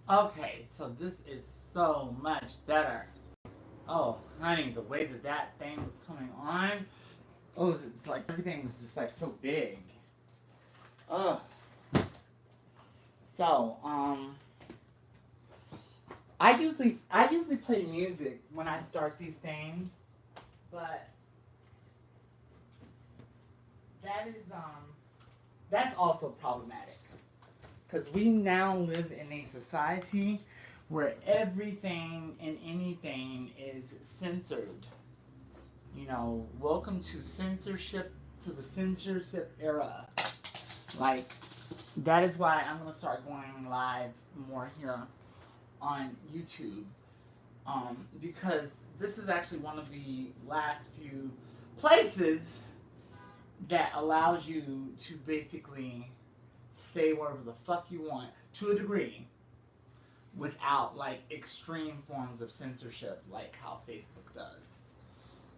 Okay, so this is so much better. Oh, honey, the way that that thing was coming on, oh, it's like everything was just like so big. Ugh. So, I usually play music when I start these things, but that is that's also problematic because we now live in a society where everything and anything is censored. Welcome to censorship, to the censorship era. Like, that is why I'm going to start going live more here on YouTube. Because this is actually one of the last few places that allows you to basically say whatever the fuck you want to a degree without like extreme forms of censorship like how Facebook does.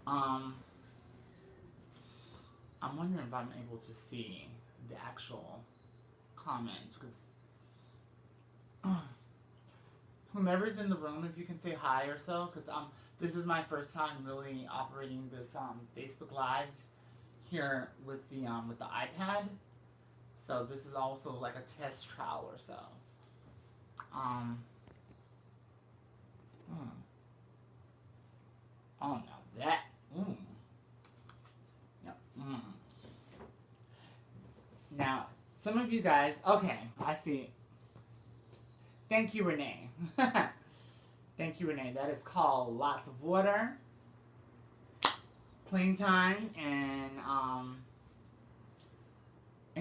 Um, I'm wondering if I'm able to see the actual comments because whomever's in the room, if you can say hi or so, because this is my first time really operating this Facebook Live here with the iPad. So this is also like a test trial or so. Um, hmm. Oh no, that. Mm. No. Mm. Now, some of you guys. Okay, I see. Thank you, Renee. Thank you, Renee. That is called lots of water, clean time, and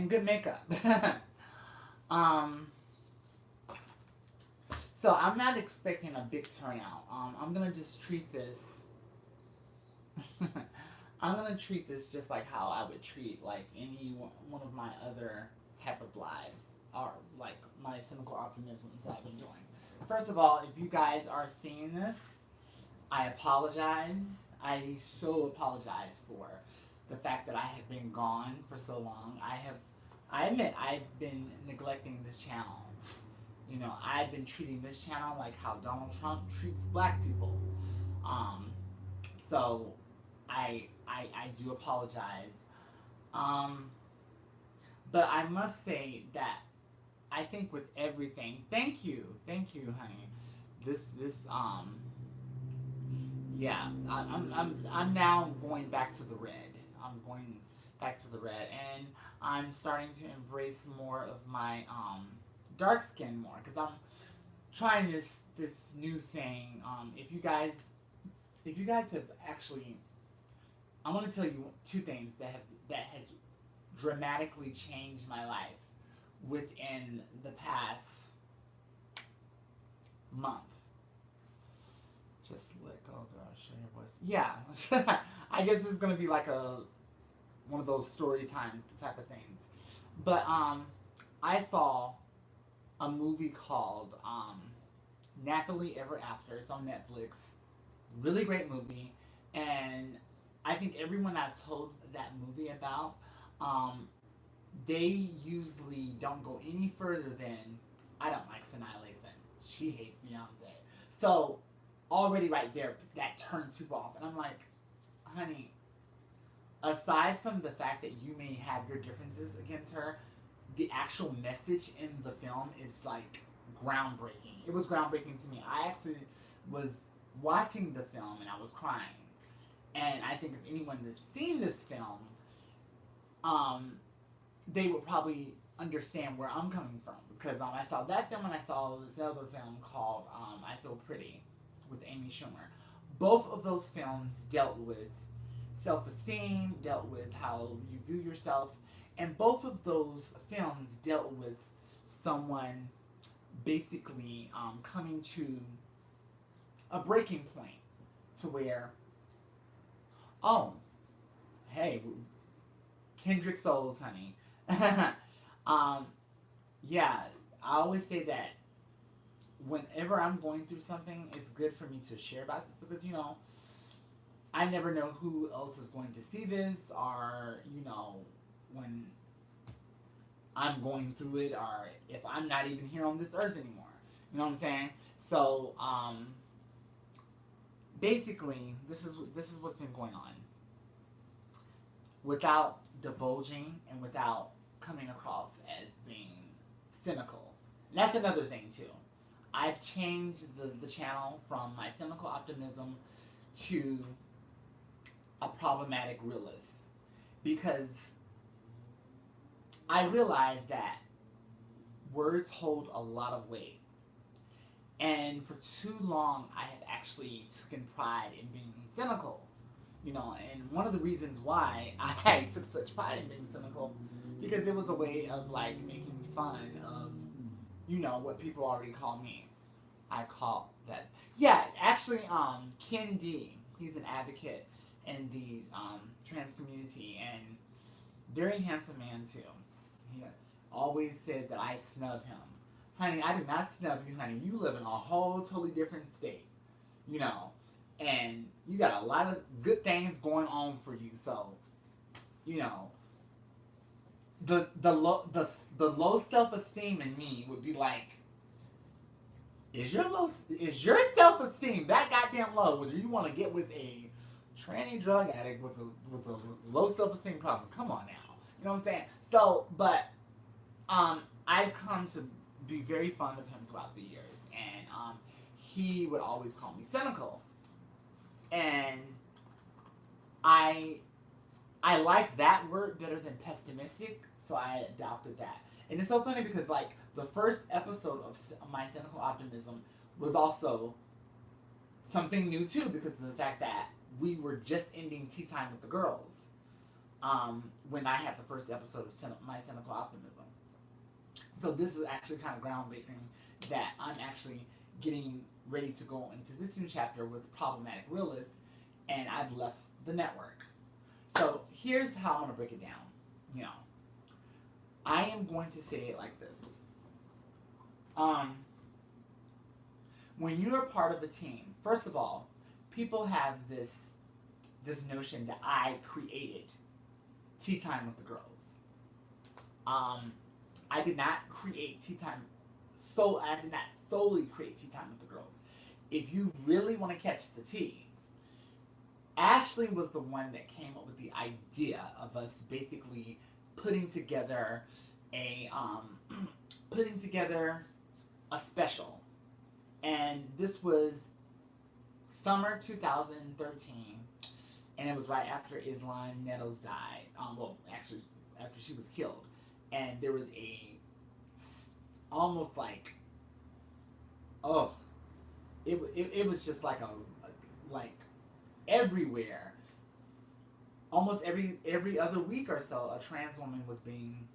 good makeup. um, so I'm not expecting a big turnout. I'm gonna just treat this. I'm gonna treat this just like how I would treat like any one of my other type of lives or like my cynical optimisms that I've been doing. First of all, if you guys are seeing this, I apologize. I so apologize for the fact that I have been gone for so long. I admit, I've been neglecting this channel. I've been treating this channel like how Donald Trump treats black people. Um, so I do apologize. Um, but I must say that I think with everything, thank you, honey. This yeah, I'm now going back to the red. I'm going back to the red, and I'm starting to embrace more of my dark skin more because I'm trying this new thing. If you guys have actually, I want to tell you two things that has dramatically changed my life within the past month. Just let go, girl. Share your voice. Yeah, I guess this is gonna be like a one of those story time type of things. But I saw a movie called Napoli Ever After. It's on Netflix. Really great movie, and I think everyone I've told that movie about, um, they usually don't go any further than I don't like Sanaa Lathan. She hates Beyonce. So already right there, that turns people off, and I'm like, honey, aside from the fact that you may have your differences against her, the actual message in the film is like groundbreaking. It was groundbreaking to me. I actually was watching the film and I was crying. And I think if anyone that's seen this film, um, they would probably understand where I'm coming from because I saw that film and I saw this other film called I Feel Pretty with Amy Schumer. Both of those films dealt with self esteem, dealt with how you view yourself, and both of those films dealt with someone basically coming to a breaking point to where, oh, hey, Kendrick Souls, honey. um, yeah, I always say that whenever I'm going through something, it's good for me to share about this because, I never know who else is going to see this or, when I'm going through it or if I'm not even here on this earth anymore. You know what I'm saying? So, basically, this is what's been going on. Without divulging and without coming across as being cynical. And that's another thing too. I've changed the channel from my cynical optimism to a problematic realist because I realize that words hold a lot of weight. And for too long, I have actually taken pride in being cynical. You know, and one of the reasons why I took such pride in being cynical, because it was a way of like making fun of, you know, what people already call me. I call that. Yeah, actually, Ken D, he's an advocate in the trans community and very handsome man too. He always said that I snub him. Honey, I do not snub you, honey. You live in a whole totally different state, you know, and you got a lot of good things going on for you. So, you know, the low self esteem in me would be like, is your self esteem that goddamn low? Whether you want to get with a tranny drug addict with a low self esteem problem? Come on now, you know what I'm saying? So, but I've come to be very fond of him throughout the years, and he would always call me cynical, and I I like that word better than pessimistic, so I adopted that. And it's so funny because like the first episode of my cynical optimism was also something new too because of the fact that we were just ending tea time with the girls when I had the first episode of my cynical optimism. So this is actually kind of groundbreaking that I'm actually getting ready to go into this new chapter with problematic realist, and I've left the network. So here's how I'm gonna break it down. You know, I am going to say it like this. When you're part of a team, first of all, people have this notion that I created tea time with the girls. I did not create tea time. So I did not solely create tea time with the girls. If you really want to catch the tea, Ashley was the one that came up with the idea of us basically putting together a putting together a special, and this was summer 2013, and it was right after Islam Nettles died. Well, actually, after she was killed, and there was a almost like oh, it was just like a like everywhere. Almost every other week or so, a trans woman was being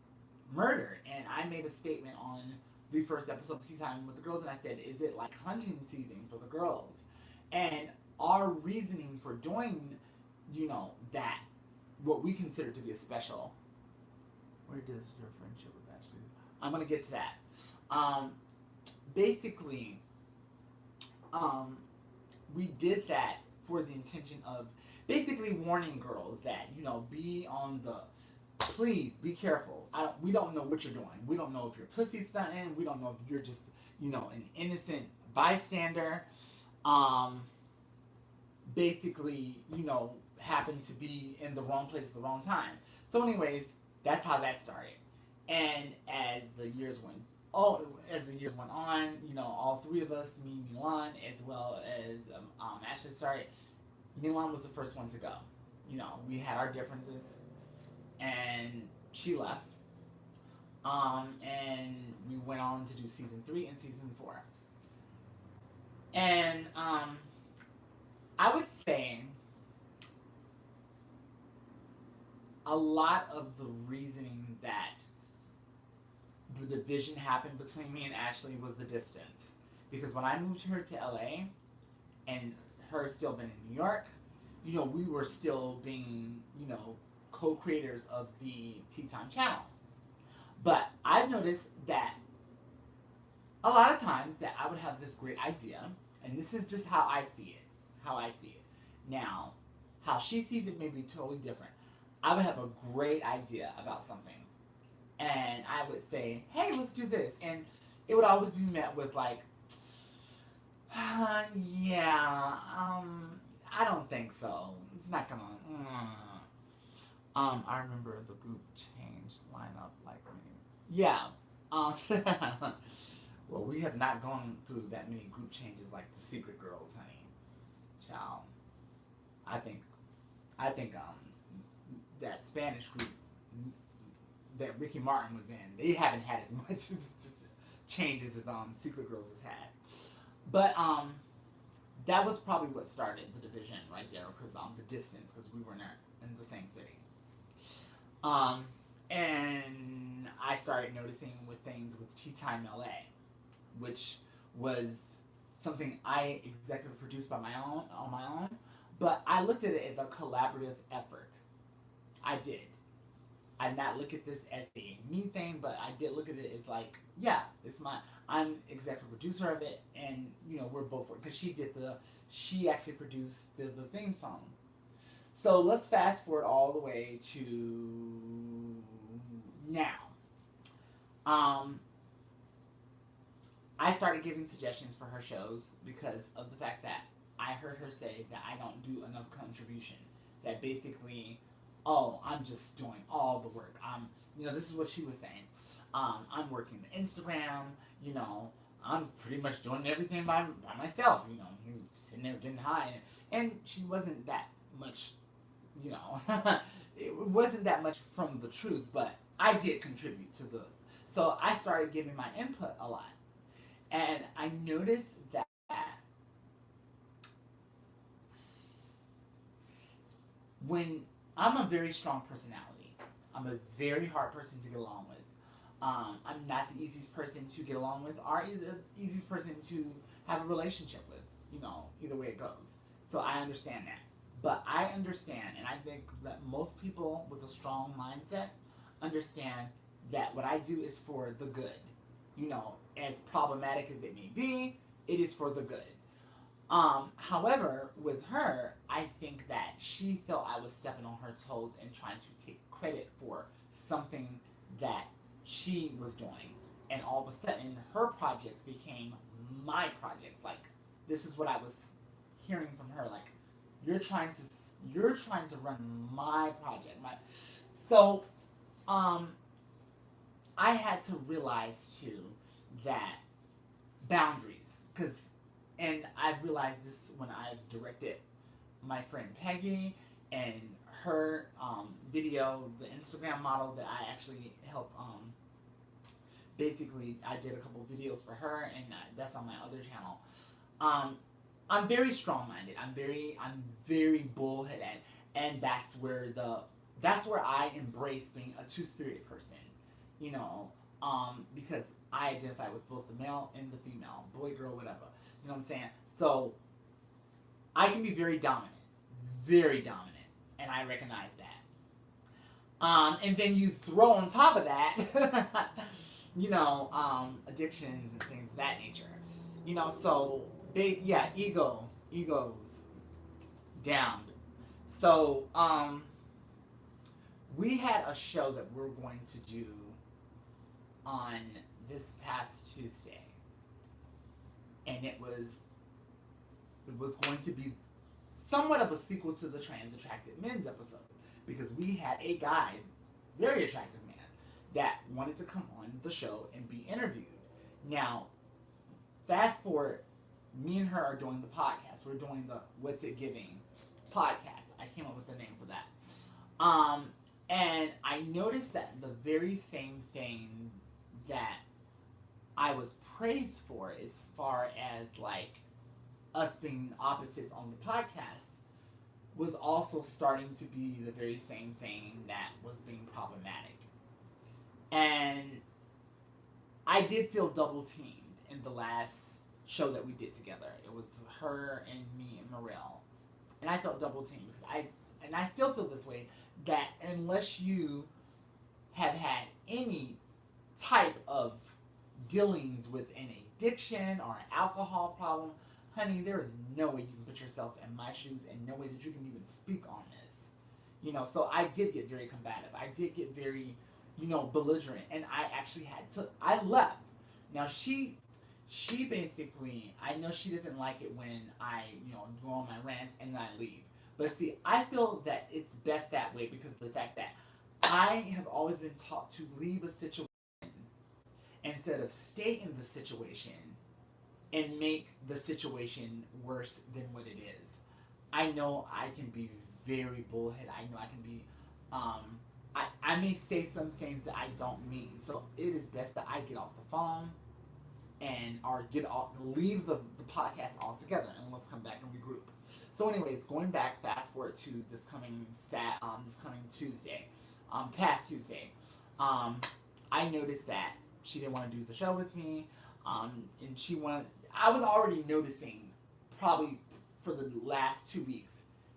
murdered, and I made a statement on the first episode of Tea Time with the Girls, and I said, "Is it like hunting season for the girls?" And our reasoning for doing, you know, that what we consider to be a special. Where does your friendship with Ashley? I'm gonna get to that. Basically, we did that for the intention of basically warning girls that, you know, be on the please be careful. We don't know what you're doing. We don't know if your pussy's stunting. We don't know if you're just, you know, an innocent bystander. Basically, you know, happen to be in the wrong place at the wrong time. So, anyways, that's how that started. And as the years went on, you know, all three of us, me, Milan, as well as Ashley started. Milan was the first one to go. You know, we had our differences, and she left. And we went on to do season 3 and season 4. And I would say a lot of the reasoning that the division happened between me and Ashley was the distance. Because when I moved her to LA and her still been in New York, you know, we were still being, you know, co-creators of the Tea Time channel. But I've noticed that a lot of times that I would have this great idea, and this is just how I see it. Now, how she sees it may be totally different. I would have a great idea about something, and I would say, hey, let's do this. And it would always be met with like, Yeah. I don't think so. It's not gonna. I remember the group change lineup like me. Yeah. Um. Well, we have not gone through that many group changes like the Secret Girls, honey. Child. I think. I think that Spanish group that Ricky Martin was in, they haven't had as much changes as Secret Girls has had. But that was probably what started the division right there, because the distance, because we were not in the same city. Um, and I started noticing with things with Tea Time LA, which was something I executive produced by my own on my own, but I looked at it as a collaborative effort. I did. I did not look at this as a me thing, but I did look at it as like, yeah, it's my. I'm executive producer of it, and we're both because she actually produced the theme song. So let's fast forward all the way to now. Um, I started giving suggestions for her shows because of the fact that I heard her say that I don't do enough contribution. That basically, oh, I'm just doing all the work. This is what she was saying. I'm working the Instagram. You know, I'm pretty much doing everything by myself. Sitting there getting high, and she wasn't that much. You know, it wasn't that much from the truth, but I did contribute to the. So I started giving my input a lot. And I noticed that when I'm a very strong personality, I'm a very hard person to get along with. I'm not the easiest person to get along with, or the easiest person to have a relationship with. Either way it goes. So I understand that. But I understand, and I think that most people with a strong mindset understand that what I do is for the good. As problematic as it may be, it is for the good. However, with her, I think that she felt I was stepping on her toes and trying to take credit for something that she was doing. And all of a sudden, her projects became my projects. Like, this is what I was hearing from her. Like, you're trying to you're trying to run my project. So, um, I had to realize too that boundaries, because and I've realized this when I've directed my friend Peggy and her video, the Instagram model that I actually helped. Basically, I did a couple videos for her, and that's on my other channel. Um, I'm very strong-minded. I'm very bullheaded, and that's where I embrace being a two-spirited person. You know, because I identify with both the male and the female, boy, girl, whatever. You know what I'm saying? So I can be very dominant, and I recognize that. And then you throw on top of that, addictions and things of that nature. So yeah, egos down. So we had a show that we're going to do on this past Tuesday, and it was going to be somewhat of a sequel to the Trans Attracted Men's episode, because we had a guy, very attractive man, that wanted to come on the show and be interviewed. Now, fast forward, me and her are doing the podcast. We're doing the What's It Giving podcast. I came up with the name for that. And I noticed that the very same thing that I was praised for, as far as like us being opposites on the podcast, was also starting to be the very same thing that was being problematic. And I did feel double teamed in the last show that we did together. It was her and me and Morel. And I felt double teamed because I still feel this way, that unless you have had any type of dealings with an addiction or an alcohol problem, honey, there is no way you can put yourself in my shoes, and no way that you can even speak on this. So I did get very combative. I did get very, belligerent, and I actually had to. I left. Now she basically, I know she doesn't like it when I, go on my rants and then I leave. But see, I feel that it's best that way because of the fact that I have always been taught to leave a situation instead of stay in the situation and make the situation worse than what it is. I know I can be very bullhead. I know I can be, I may say some things that I don't mean. So it is best that I get off the phone and or get off, leave the podcast altogether, and let's come back and regroup. So, anyways, going back, fast forward to this coming Tuesday, past Tuesday, um, I noticed that she didn't want to do the show with me, and she wanted. I was already noticing, probably for the last 2 weeks,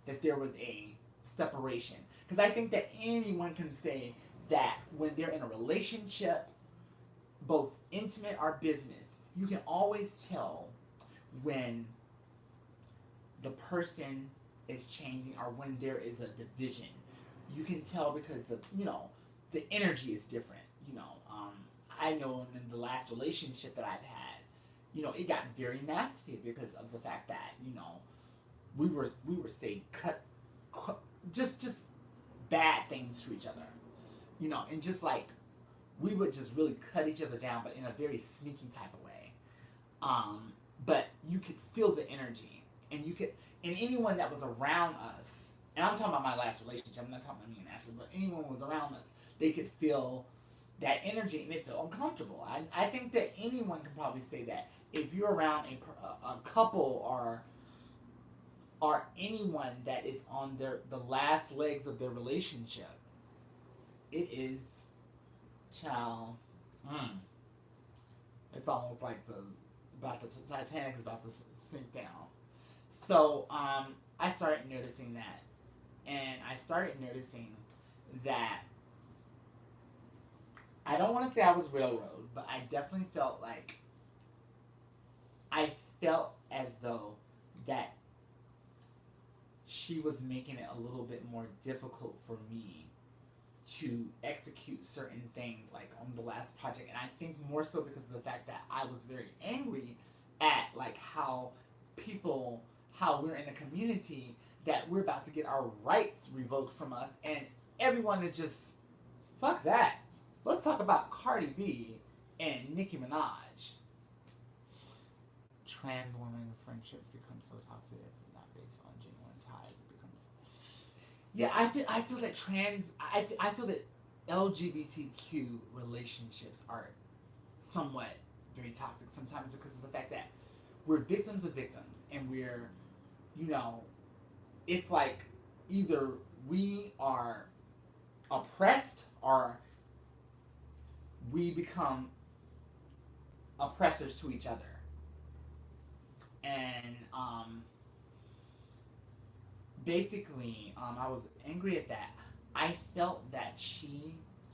that there was a separation. Because I think that anyone can say that when they're in a relationship, both intimate or business, you can always tell when the person is changing or when there is a division. You can tell because the energy is different. I know in the last relationship that I've had, it got very nasty because of the fact that we were saying just bad things to each other, and just like we would just really cut each other down, but in a very sneaky type of way. But you could feel the energy, and anyone that was around us, and I'm talking about my last relationship. I'm not talking about me and Ashley, but anyone who was around us, they could feel that energy and they feel uncomfortable. I think that anyone can probably say that if you're around a couple or anyone that is on the last legs of their relationship, it is, child. It's almost like the Titanic is about to sink down. So I started noticing that, and I started noticing that I don't want to say I was railroad, but I definitely felt like I felt as though that she was making it a little bit more difficult for me to execute certain things like on the last project, and I think more so because of the fact that I was very angry at like how we're in a community that we're about to get our rights revoked from us, and everyone is just fuck that. Let's talk about Cardi B and Nicki Minaj. Trans women friendships become so toxic if not based on genuine ties. It becomes, yeah. I feel that I feel that LGBTQ relationships are somewhat very toxic sometimes because of the fact that we're victims of victims, and we're, it's like either we are oppressed or we become oppressors to each other. And basically, I was angry at that. I felt that she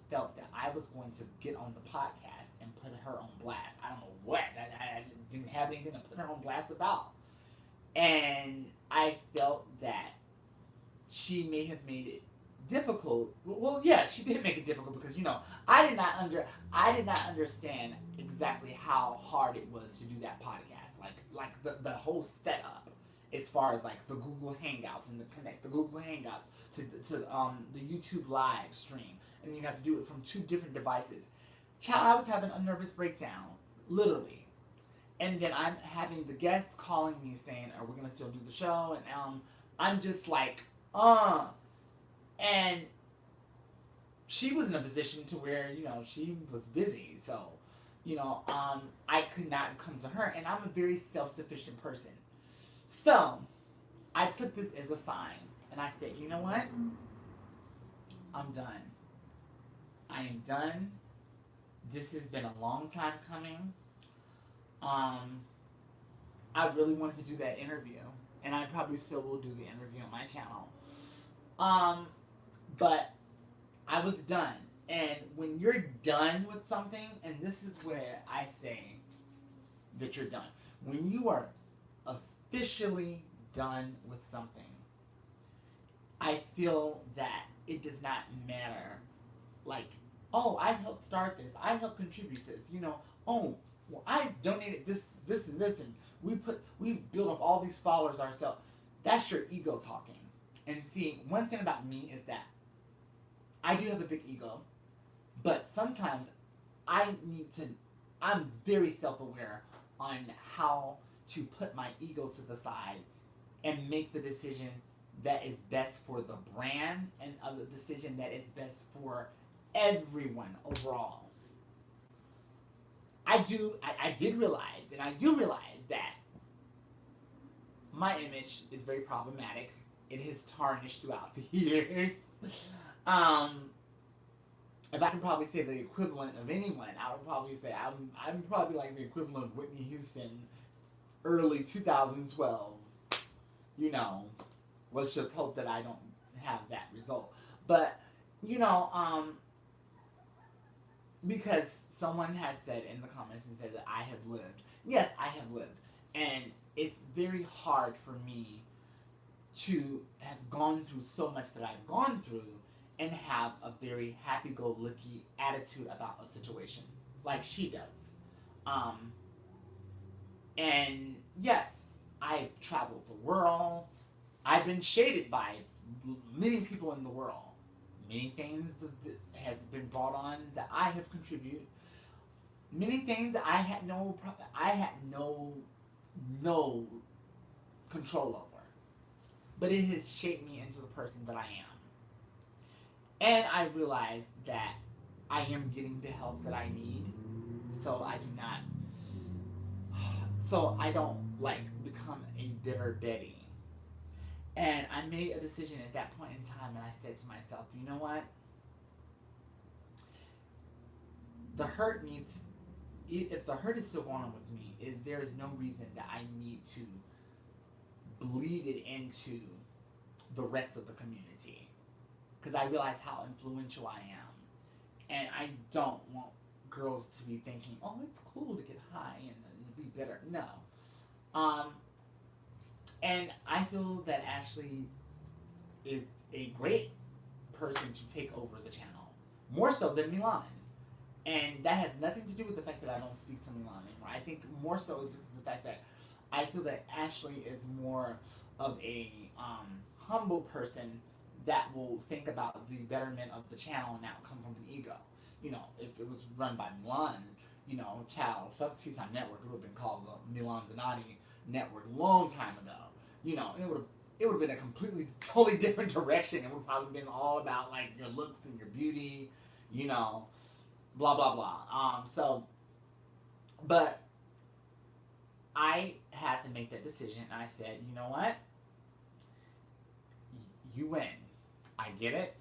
felt that I was going to get on the podcast and put her on blast. I don't know what. I didn't have anything to put her on blast about. And I felt that she may have made it difficult. Well, yeah, she did make it difficult because I did not understand exactly how hard it was to do that podcast. Like the whole setup, as far as like the Google Hangouts and the Google Hangouts to the YouTube live stream, and you have to do it from 2 different devices. Child, I was having a nervous breakdown, literally. And then I'm having the guests calling me saying, "Are we gonna still do the show?" And I'm just like, and she was in a position to where she was busy, so I could not come to her, and I'm a very self-sufficient person. So I took this as a sign, and I said, you know what? I'm done. I am done. This has been a long time coming. I really wanted to do that interview, and I probably still will do the interview on my channel. But I was done. And when you're done with something, and this is where I say that you're done. When you are officially done with something, I feel that it does not matter. Like, oh, I helped start this. I helped contribute this. Oh, well, I donated this, and this, and we built up all these followers ourselves. That's your ego talking. And see, one thing about me is that I do have a big ego, but sometimes I need to. I'm very self-aware on how to put my ego to the side and make the decision that is best for the brand and a decision that is best for everyone overall. I did realize, and I do realize that my image is very problematic. It has tarnished throughout the years. Um, if I can probably say the equivalent of anyone, I would probably say I'm probably like the equivalent of Whitney Houston, early 2012. You know, let's just hope that I don't have that result. But you know, because someone had said in the comments and said that I have lived. Yes, I have lived, and it's very hard for me to have gone through so much that I've gone through and have a very happy-go-lucky attitude about a situation like she does. Um, and yes, I've traveled the world. I've been shaded by many people in the world. Many things has been brought on that I have contributed. Many things I had no control over, but it has shaped me into the person that I am. And I realized that I am getting the help that I need, so I do not, so I don't like become a bitter Betty. And I made a decision at that point in time, and I said to myself, you know what? The hurt needs, if the hurt is still going on with me, there is no reason that I need to bleed it into the rest of the community. Because I realize how influential I am. And I don't want girls to be thinking, oh, it's cool to get high and be better. No. And I feel that Ashley is a great person to take over the channel. More so than Milan. And that has nothing to do with the fact that I don't speak to Milan anymore. I think more so is because of the fact that I feel that Ashley is more of a humble person that will think about the betterment of the channel and not come from an ego. You know, if it was run by Milan, you know, child, fuck the Tea Time Network, it would have been called the Milan Zanotti Network a long time ago. You know, it would have been a completely, totally different direction. It would have probably been all about like your looks and your beauty, you know, blah blah blah. But I had to make that decision, and I said, you know what? You win. I get it.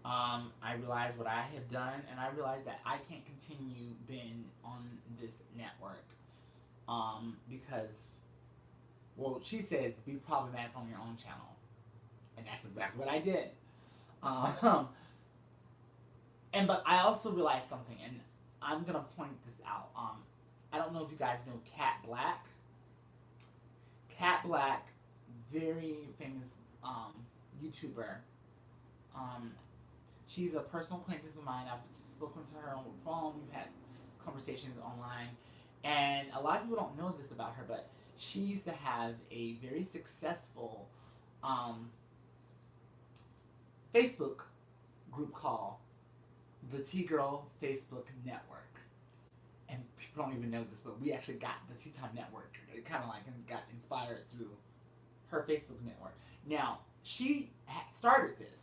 I realize what I have done, and I realize that I can't continue being on this network because, well, she says be problematic on your own channel, and that's exactly what I did. But I also realized something, and I'm gonna point this out. I don't know if you guys know Cat Black. Cat Black, very famous YouTuber. She's a personal acquaintance of mine. I've spoken to her on the phone. We've had conversations online. And a lot of people don't know this about her, but she used to have a very successful Facebook group called the T-Girl Facebook Network. And people don't even know this, but we actually got the Tea Time Network. It kind of like got inspired through her Facebook network. Now, she started this.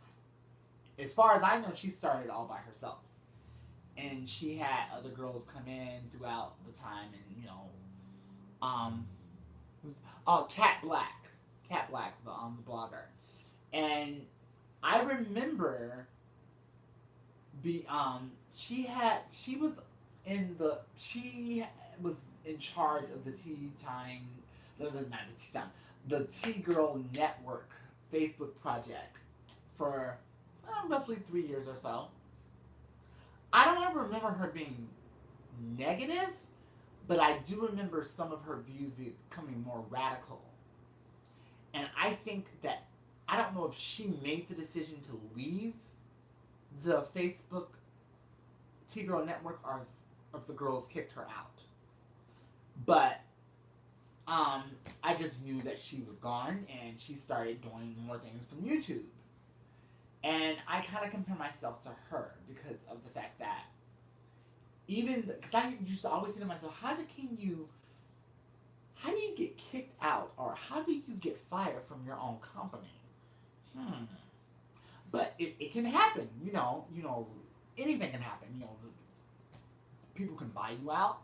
As far as I know, she started it all by herself. And she had other girls come in throughout the time, and you know, Cat Black, the blogger, and I remember she was in charge of the Tea Time, not the Tea Time, the Tea Girl Network Facebook project for roughly 3 years or so. I don't ever remember her being negative, but I do remember some of her views becoming more radical. And I think that, I don't know if she made the decision to leave the Facebook T-Girl Network, or if the girls kicked her out. But I just knew that she was gone, and she started doing more things from YouTube. And I kind of compare myself to her because of the fact that even because I used to always say to myself, how do you get kicked out, or how do you get fired from your own company? Hmm. But it can happen, anything can happen. People can buy you out.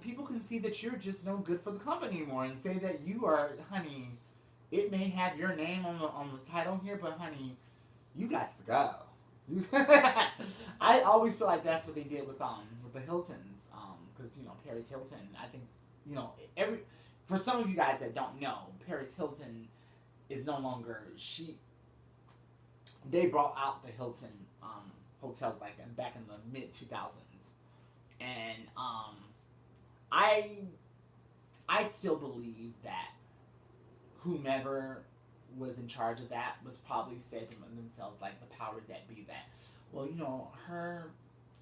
People can see that you're just no good for the company anymore and say that you are, honey. It may have your name on the title here, but honey, you got to go. I always feel like that's what they did with the Hiltons, because Paris Hilton. I think every for some of you guys that don't know, Paris Hilton is no longer she. They brought out the Hilton hotels back in the mid 2000s, and I still believe that whomever was in charge of that was probably said to themselves, like the powers that be, that, well, her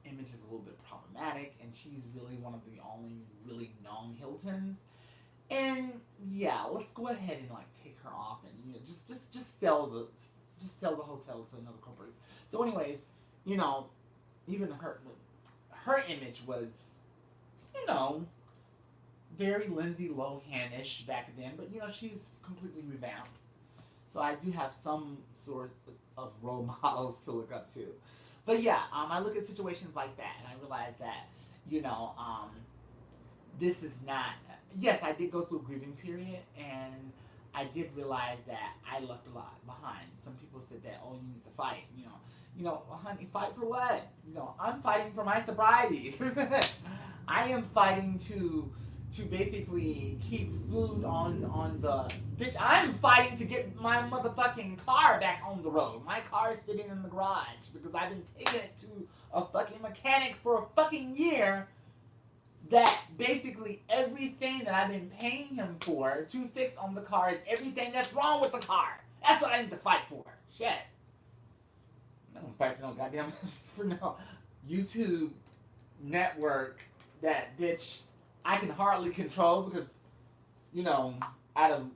image is a little bit problematic, and she's really one of the only really known Hiltons. And yeah, let's go ahead and take her off, and just sell the hotel to another corporation. So, anyways, even her image was, you know, very Lindsay Lohan-ish back then, but she's completely revamped. So I do have some sort of role models to look up to. But yeah, I look at situations like that and I realize that, this is not. Yes, I did go through a grieving period, and I did realize that I left a lot behind. Some people said that, oh, you need to fight. Well, honey, fight for what? I'm fighting for my sobriety. I am fighting to basically keep food on the bitch. I'm fighting to get my motherfucking car back on the road. My car is sitting in the garage because I've been taking it to a fucking mechanic for a fucking year. That basically everything that I've been paying him for to fix on the car is everything that's wrong with the car. That's what I need to fight for. Shit. I'm not gonna fight for no goddamn for no YouTube network that bitch I can hardly control because, out of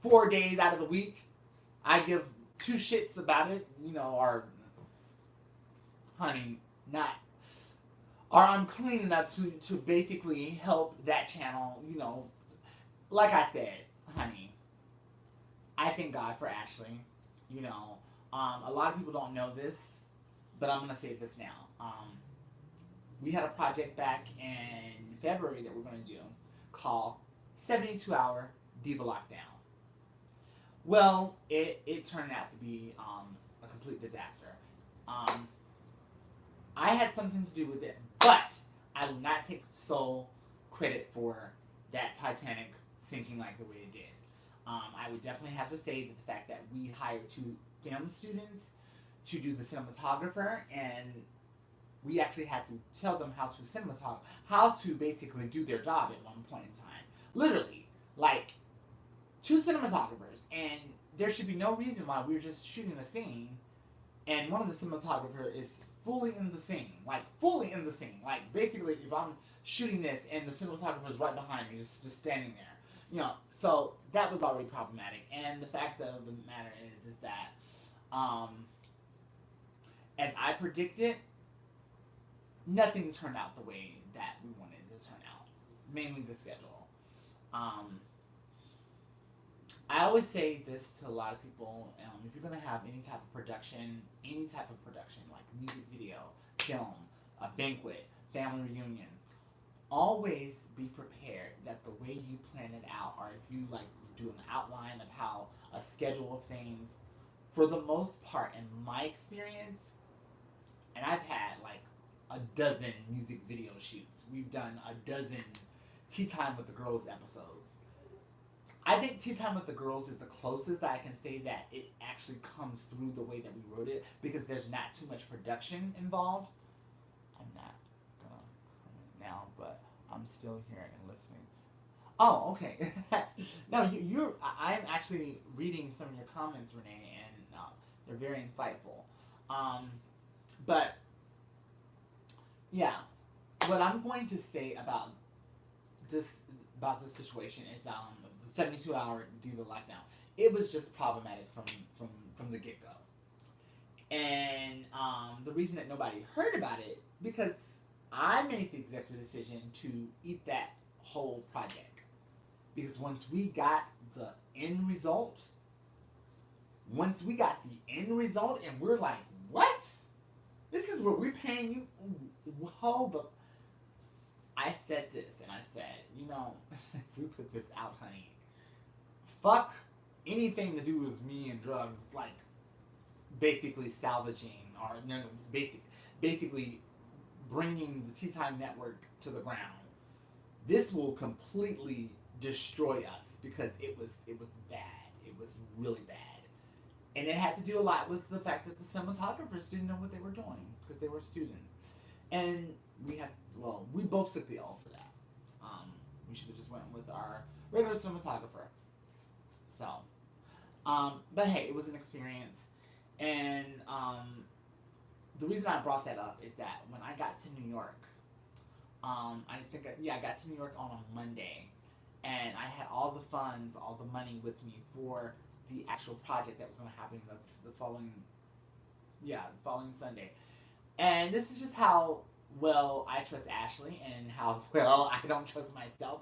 4 days out of the week, I give two shits about it, or honey, not. Or I'm clean enough to basically help that channel, Like I said, honey, I thank God for Ashley. A lot of people don't know this, but I'm going to say this now. We had a project back in February that we're going to do called 72-Hour Diva Lockdown. Well, it turned out to be a complete disaster. I had something to do with it, but I will not take sole credit for that Titanic sinking like the way it did. I would definitely have to say that the fact that we hired 2 film students to do the cinematographer, and we actually had to tell them how to basically do their job at one point in time. Literally, 2 cinematographers, and there should be no reason why we're just shooting a scene, and one of the cinematographers is fully in the scene. Basically, if I'm shooting this and the cinematographer is right behind me, just standing there. So that was already problematic. And the fact of the matter is that, as I predicted, nothing turned out the way that we wanted it to turn out. Mainly the schedule. I always say this to a lot of people, if you're going to have any type of production, like music video, film, a banquet, family reunion, always be prepared that the way you plan it out, or if you do an outline of how a schedule of things, for the most part, in my experience, and I've had a dozen music video shoots. We've done a dozen Tea Time with the Girls episodes. I think Tea Time with the Girls is the closest that I can say that it actually comes through the way that we wrote it, because there's not too much production involved. I'm not gonna comment now, but I'm still here and listening. Oh, okay. No, I'm actually reading some of your comments, Renee, and they're very insightful. But yeah. What I'm going to say this about this situation is the 72-hour diva lockdown. It was just problematic from the get go, and the reason that nobody heard about it because I made the executive decision to eat that whole project because the end result, once we got the end result, and we're like, what? This is what we're paying you. Hold up. I said this, and I said, if we put this out, honey, fuck anything to do with me and drugs, like basically salvaging or no, basically bringing the Tea Time Network to the ground. This will completely destroy us because it was bad. It was really bad. And it had to do a lot with the fact that the cinematographers didn't know what they were doing because they were students. And we both took the L for that. We should have just went with our regular cinematographer. So, but hey, it was an experience. And the reason I brought that up is that when I got to New York, I got to New York on a Monday, and I had all the funds, all the money with me for the actual project that was going to happen the following Sunday. And this is just how well I trust Ashley and how well I don't trust myself.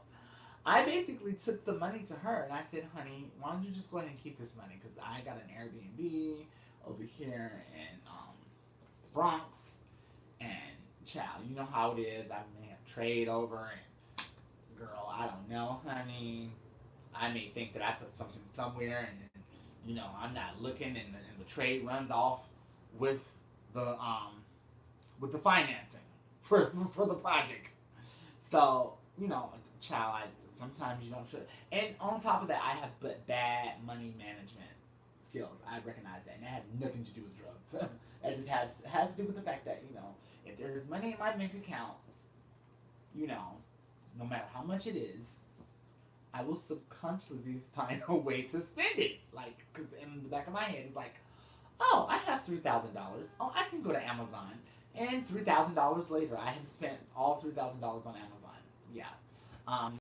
I basically took the money to her and I said, honey, why don't you just go ahead and keep this money? Because I got an Airbnb over here in the Bronx. And, child, you know how it is. I may have trade over. And, girl, I don't know, honey. I may think that I put something somewhere and, I'm not looking and the trade runs off with the financing for the project. So, child, sometimes you don't should. And on top of that, I have bad money management skills. I recognize that, and that has nothing to do with drugs. That just has to do with the fact that if there's money in my bank account, no matter how much it is, I will subconsciously find a way to spend it. Like, because in the back of my head, it's like, oh, I have $3,000. Oh, I can go to Amazon. And $3,000 later, I have spent all $3,000 on Amazon. Yeah.